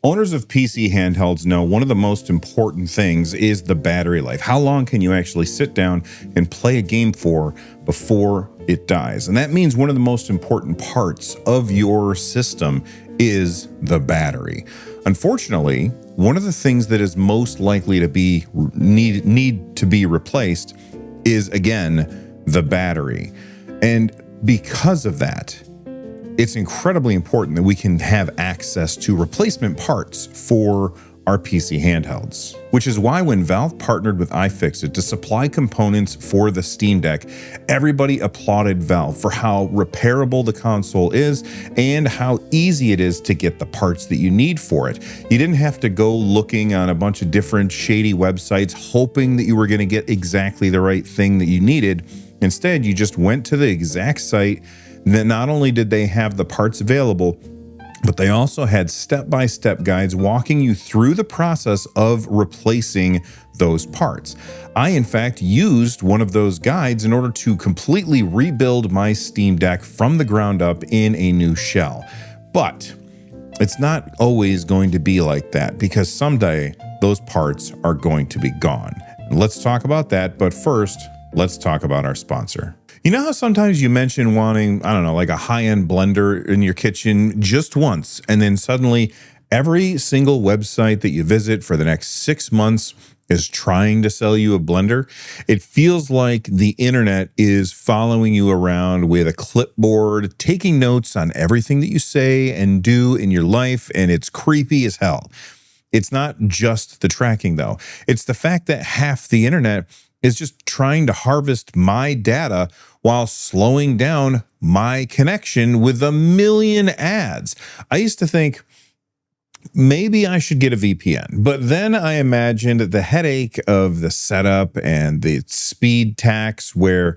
Owners of PC handhelds know one of the most important things is the battery life. How long can you actually sit down and play a game for before it dies? And that means one of the most important parts of your system is the battery. Unfortunately, one of the things that is most likely to be need to be replaced is, again, the battery. And because of that, it's incredibly important that we can have access to replacement parts for our PC handhelds, which is why when Valve partnered with iFixit to supply components for the Steam Deck, everybody applauded Valve for how repairable the console is and how easy it is to get the parts that you need for it. You didn't have to go looking on a bunch of different shady websites hoping that you were going to get exactly the right thing that you needed. Instead, you just went to the exact site. Then not only did they have the parts available, but they also had step-by-step guides walking you through the process of replacing those parts. I, in fact, used one of those guides in order to completely rebuild my Steam Deck from the ground up in a new shell. But it's not always going to be like that, because someday those parts are going to be gone. Let's talk about that, but first, let's talk about our sponsor. You know how sometimes you mention wanting, I don't know, like a high-end blender in your kitchen just once, and then suddenly every single website that you visit for the next 6 months is trying to sell you a blender? It feels like the internet is following you around with a clipboard, taking notes on everything that you say and do in your life, and it's creepy as hell. It's not just the tracking, though. It's the fact that half the internet is just trying to harvest my data while slowing down my connection with a million ads. I used to think maybe I should get a VPN, but then I imagined the headache of the setup and the speed tax where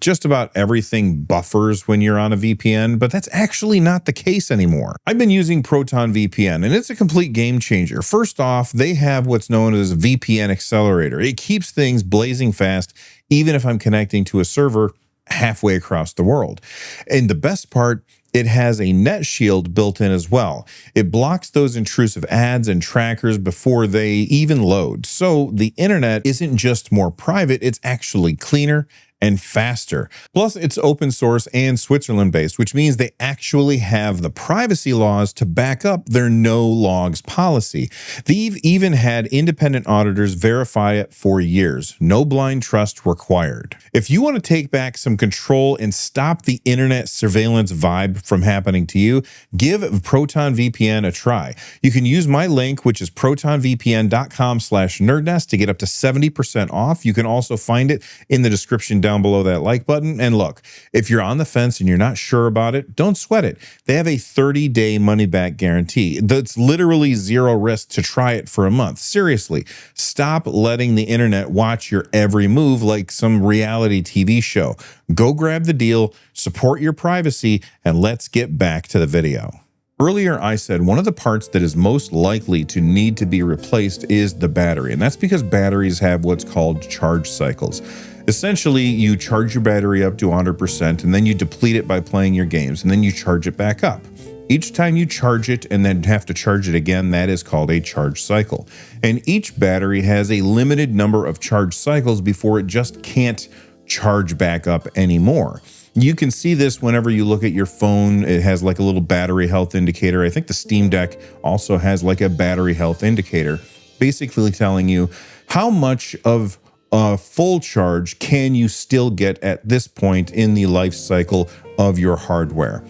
just about everything buffers when you're on a VPN, but that's actually not the case anymore. I've been using Proton VPN, and it's a complete game changer. First off, they have what's known as a VPN accelerator. It keeps things blazing fast, even if I'm connecting to a server halfway across the world. And the best part, it has a net shield built in as well. It blocks those intrusive ads and trackers before they even load. So the internet isn't just more private, it's actually cleaner and faster. Plus, it's open source and Switzerland-based, which means they actually have the privacy laws to back up their no logs policy. They've even had independent auditors verify it for years. No blind trust required. If you want to take back some control and stop the internet surveillance vibe from happening to you, give Proton VPN a try. You can use my link, which is protonvpn.com/nerdnest, to get up to 70% off. You can also find it in the description down below that like button. And look, if you're on the fence and you're not sure about it, don't sweat it. They have a 30-day money-back guarantee. That's literally zero risk to try it for a month. Seriously, stop letting the internet watch your every move like some reality TV show. Go grab the deal, support your privacy, and let's get back to the video. Earlier, I said one of the parts that is most likely to need to be replaced is the battery, and that's because batteries have what's called charge cycles. Essentially, you charge your battery up to 100%, and then you deplete it by playing your games, and then you charge it back up. Each time you charge it and then have to charge it again, that is called a charge cycle. And each battery has a limited number of charge cycles before it just can't charge back up anymore. You can see this whenever you look at your phone. It has like a little battery health indicator. I think the Steam Deck also has like a battery health indicator, basically telling you how much of a full charge can you still get at this point in the life cycle of your hardware.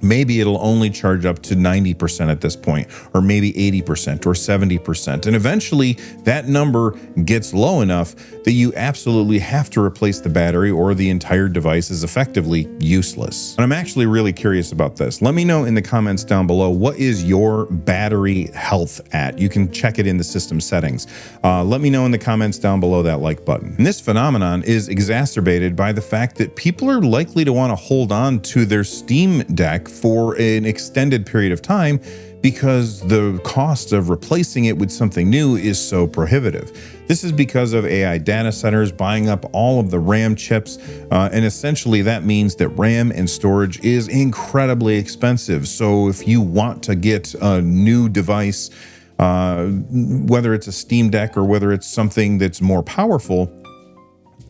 Maybe it'll only charge up to 90% at this point, or maybe 80% or 70%. And eventually that number gets low enough that you absolutely have to replace the battery or the entire device is effectively useless. And I'm actually really curious about this. Let me know in the comments down below, what is your battery health at? You can check it in the system settings. Let me know in the comments down below that like button. And this phenomenon is exacerbated by the fact that people are likely to want to hold on to their Steam Deck for an extended period of time because the cost of replacing it with something new is so prohibitive. This is because of AI data centers buying up all of the RAM chips, and essentially that means that RAM and storage is incredibly expensive. So if you want to get a new device, whether it's a Steam Deck or whether it's something that's more powerful,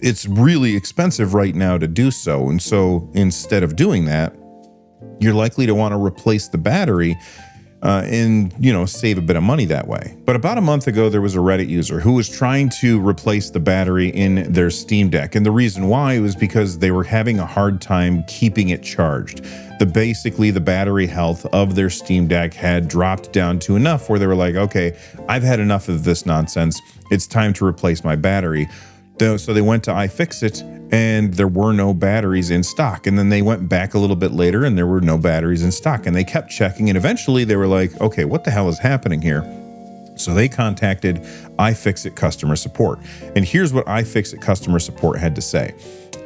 it's really expensive right now to do so. And so instead of doing that, you're likely to want to replace the battery and, save a bit of money that way. But about a month ago, there was a Reddit user who was trying to replace the battery in their Steam Deck. And the reason why was because they were having a hard time keeping it charged. Basically, the battery health of their Steam Deck had dropped down to enough where they were like, okay, I've had enough of this nonsense. It's time to replace my battery. So they went to iFixit and there were no batteries in stock. And then they went back a little bit later and there were no batteries in stock. And they kept checking. And eventually they were like, okay, what the hell is happening here? So they contacted iFixit customer support. And here's what iFixit customer support had to say.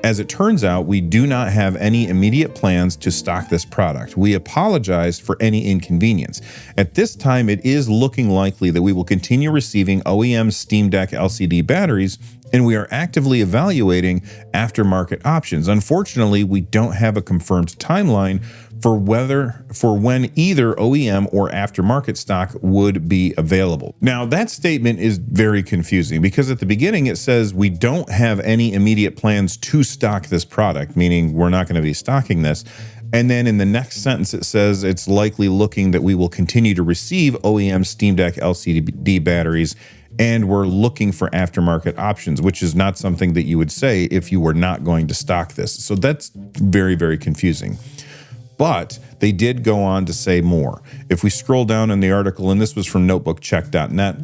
As it turns out, we do not have any immediate plans to stock this product. We apologize for any inconvenience. At this time, it is looking likely that we will continue receiving OEM Steam Deck LCD batteries, and we are actively evaluating aftermarket options. Unfortunately, we don't have a confirmed timeline for when either OEM or aftermarket stock would be available. Now, that statement is very confusing because at the beginning it says we don't have any immediate plans to stock this product, meaning we're not going to be stocking this. And then in the next sentence, it says it's likely looking that we will continue to receive OEM Steam Deck LCD batteries, and we're looking for aftermarket options, which is not something that you would say if you were not going to stock this. So that's very, very confusing. But they did go on to say more. If we scroll down in the article, and this was from notebookcheck.net,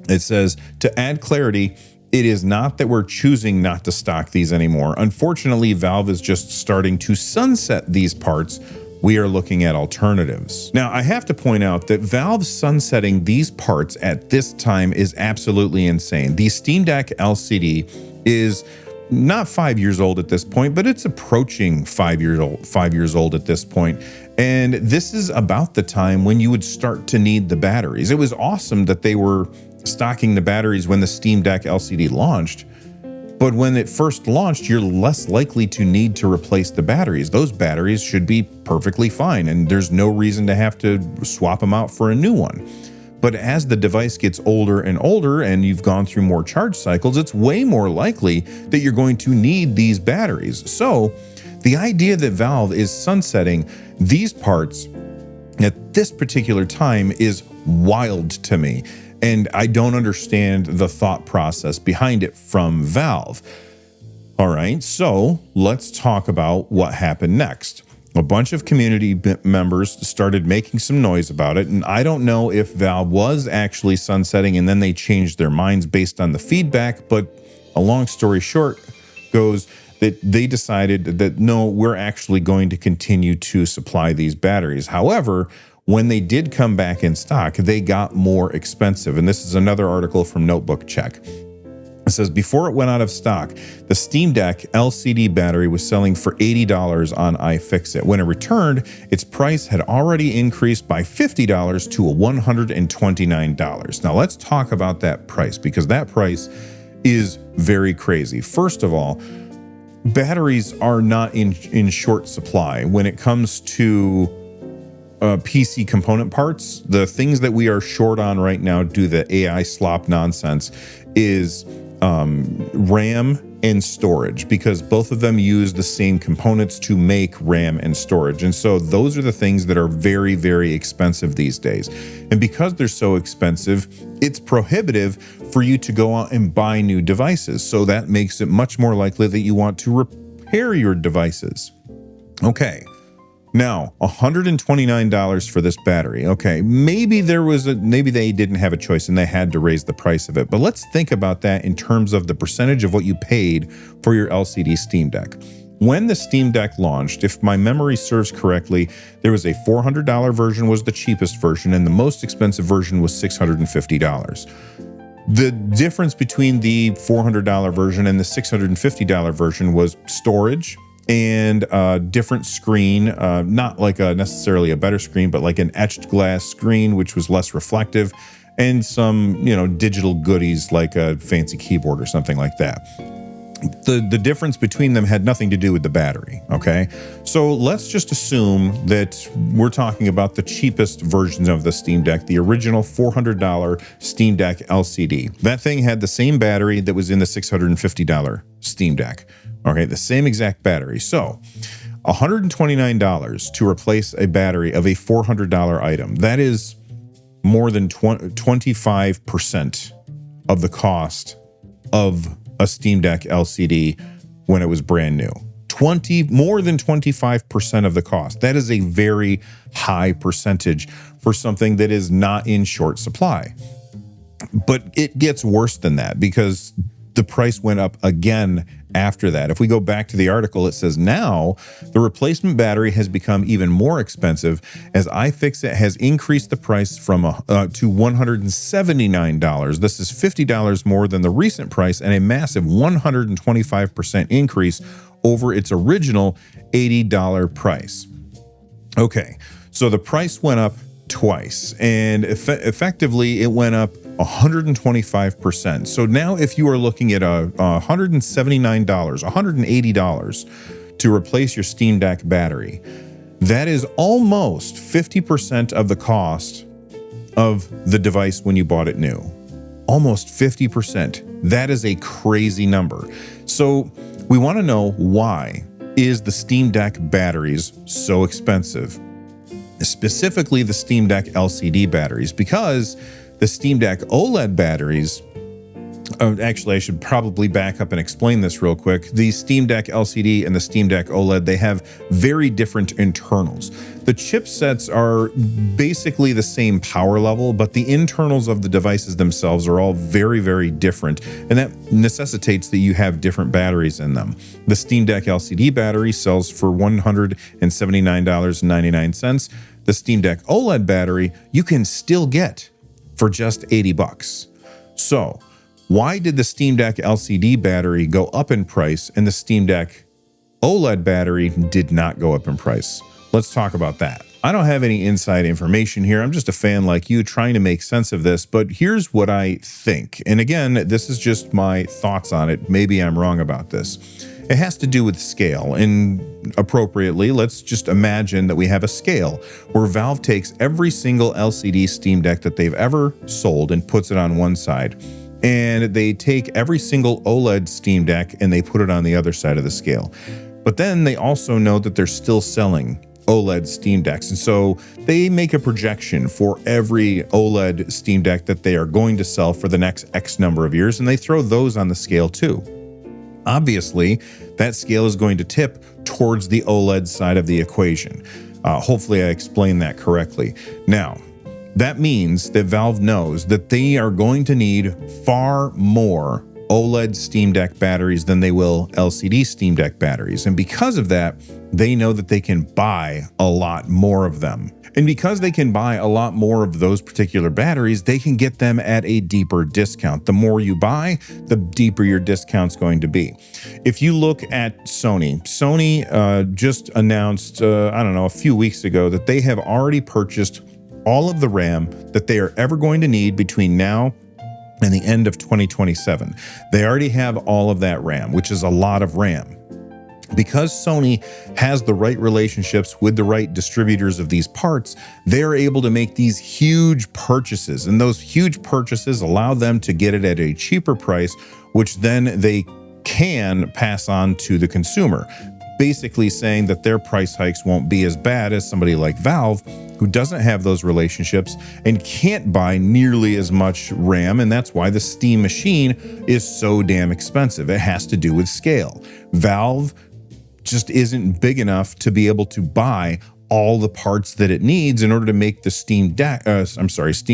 it says, to add clarity, it is not that we're choosing not to stock these anymore. Unfortunately, Valve is just starting to sunset these parts. We are looking at alternatives. Now, I have to point out that Valve sunsetting these parts at this time is absolutely insane. The Steam Deck LCD is not 5 years old at this point, but it's approaching 5 years old at this point. And this is about the time when you would start to need the batteries. It was awesome that they were stocking the batteries when the Steam Deck LCD launched, but when it first launched, you're less likely to need to replace the batteries. Those batteries should be perfectly fine, and there's no reason to have to swap them out for a new one. But as the device gets older and older and you've gone through more charge cycles, it's way more likely that you're going to need these batteries. So the idea that Valve is sunsetting these parts at this particular time is wild to me. And I don't understand the thought process behind it from Valve. All right, so let's talk about what happened next. A bunch of community members started making some noise about it, and I don't know if Valve was actually sunsetting and then they changed their minds based on the feedback, but a long story short goes that they decided that no, we're actually going to continue to supply these batteries. However, when they did come back in stock, they got more expensive. And this is another article from Notebook Check. It says, before it went out of stock, the Steam Deck LCD battery was selling for $80 on iFixit. When it returned, its price had already increased by $50 to $129. Now let's talk about that price, because that price is very crazy. First of all, batteries are not in short supply. When it comes to PC component parts, the things that we are short on right now due to the AI slop nonsense is RAM and storage, because both of them use the same components to make RAM and storage. And so those are the things that are very, very expensive these days. And because they're so expensive, it's prohibitive for you to go out and buy new devices. So that makes it much more likely that you want to repair your devices. Okay. Now, $129 for this battery. Okay, maybe they didn't have a choice and they had to raise the price of it. But let's think about that in terms of the percentage of what you paid for your LCD Steam Deck. When the Steam Deck launched, if my memory serves correctly, there was a $400 version was the cheapest version, and the most expensive version was $650. The difference between the $400 version and the $650 version was storage and a different screen, not like necessarily a better screen, but like an etched glass screen, which was less reflective, and some, digital goodies like a fancy keyboard or something like that. The difference between them had nothing to do with the battery, okay? So let's just assume that we're talking about the cheapest versions of the Steam Deck, the original $400 Steam Deck LCD. That thing had the same battery that was in the $650 Steam Deck, okay? The same exact battery. So $129 to replace a battery of a $400 item. That is more than 25% of the cost of a Steam Deck LCD when it was brand new. More than 25% of the cost. That is a very high percentage for something that is not in short supply. But it gets worse than that because the price went up again after that. If we go back to the article, it says now the replacement battery has become even more expensive as iFixit has increased the price from to $179. This is $50 more than the recent price and a massive 125% increase over its original $80 price. Okay, so the price went up twice, and effectively it went up 125%. So now if you are looking at $179, $180 to replace your Steam Deck battery, that is almost 50% of the cost of the device when you bought it new. Almost 50%. That is a crazy number. So we want to know, why is the Steam Deck batteries so expensive? Specifically the Steam Deck LCD batteries, because the Steam Deck OLED batteries, actually I should probably back up and explain this real quick. The Steam Deck LCD and the Steam Deck OLED, they have very different internals. The chipsets are basically the same power level, but the internals of the devices themselves are all very, very different, and that necessitates that you have different batteries in them. The Steam Deck LCD battery sells for $179.99. The Steam Deck OLED battery you can still get for just $80. So why did the Steam Deck LCD battery go up in price and the Steam Deck OLED battery did not go up in price? Let's talk about that. I don't have any inside information here. I'm just a fan like you trying to make sense of this, but here's what I think. And again, this is just my thoughts on it. Maybe I'm wrong about this. It has to do with scale, and appropriately, let's just imagine that we have a scale where Valve takes every single LCD Steam Deck that they've ever sold and puts it on one side, and they take every single OLED Steam Deck and they put it on the other side of the scale. But then they also know that they're still selling OLED Steam Decks, and so they make a projection for every OLED Steam Deck that they are going to sell for the next X number of years, and they throw those on the scale too. Obviously, that scale is going to tip towards the OLED side of the equation. Hopefully I explained that correctly. Now, that means that Valve knows that they are going to need far more OLED Steam Deck batteries than they will LCD Steam Deck batteries. And because of that, they know that they can buy a lot more of them. And because they can buy a lot more of those particular batteries, they can get them at a deeper discount. The more you buy, the deeper your discount's going to be. If you look at Sony just announced, a few weeks ago that they have already purchased all of the RAM that they are ever going to need between now and the end of 2027. They already have all of that RAM, which is a lot of RAM. Because Sony has the right relationships with the right distributors of these parts, they're able to make these huge purchases, and those huge purchases allow them to get it at a cheaper price, which then they can pass on to the consumer, basically saying that their price hikes won't be as bad as somebody like Valve, who doesn't have those relationships and can't buy nearly as much RAM, and that's why the Steam machine is so damn expensive. It has to do with scale. Valve just isn't big enough to be able to buy all the parts that it needs in order to make the Steam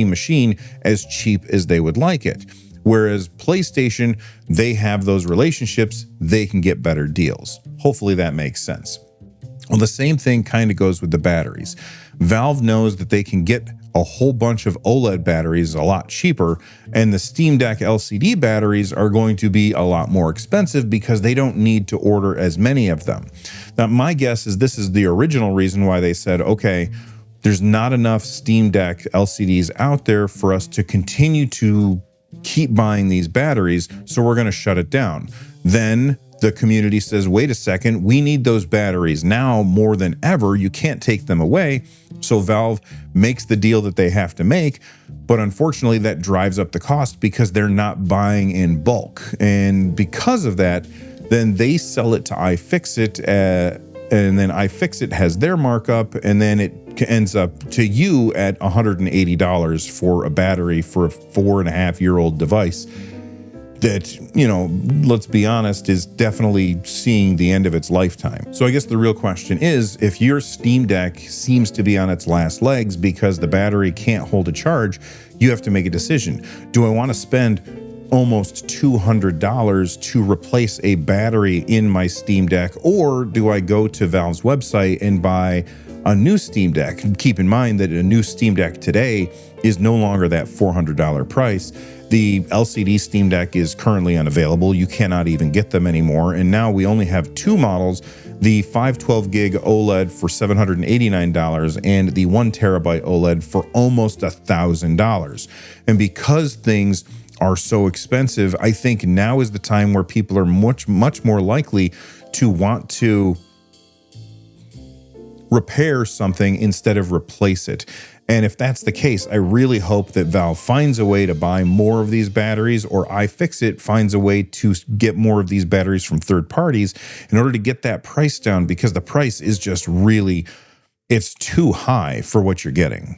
machine as cheap as they would like it. Whereas PlayStation, they have those relationships, they can get better deals. Hopefully that makes sense. Well, the same thing kind of goes with the batteries. Valve knows that they can get a whole bunch of OLED batteries a lot cheaper, and the Steam Deck LCD batteries are going to be a lot more expensive because they don't need to order as many of them. Now, my guess is this is the original reason why they said, okay, there's not enough Steam Deck LCDs out there for us to continue to keep buying these batteries, so we're going to shut it down. Then the community says, wait a second, we need those batteries now more than ever. You can't take them away. So Valve makes the deal that they have to make, but unfortunately that drives up the cost because they're not buying in bulk. And because of that, then they sell it to iFixit, and then iFixit has their markup, and then it ends up to you at $180 for a battery for a 4.5-year-old device that, you know, let's be honest, is definitely seeing the end of its lifetime. So I guess the real question is, if your Steam Deck seems to be on its last legs because the battery can't hold a charge, you have to make a decision. Do I want to spend almost $200 to replace a battery in my Steam Deck, or do I go to Valve's website and buy a new Steam Deck? And keep in mind that a new Steam Deck today is no longer that $400 price. The LCD Steam Deck is currently unavailable. You cannot even get them anymore. And now we only have two models, the 512 gig OLED for $789 and the 1 terabyte OLED for almost $1,000. And because things are so expensive, I think now is the time where people are much more likely to want to repair something instead of replace it. And if that's the case, I really hope that Valve finds a way to buy more of these batteries, or iFixit finds a way to get more of these batteries from third parties in order to get that price down, because the price is just really, it's too high for what you're getting.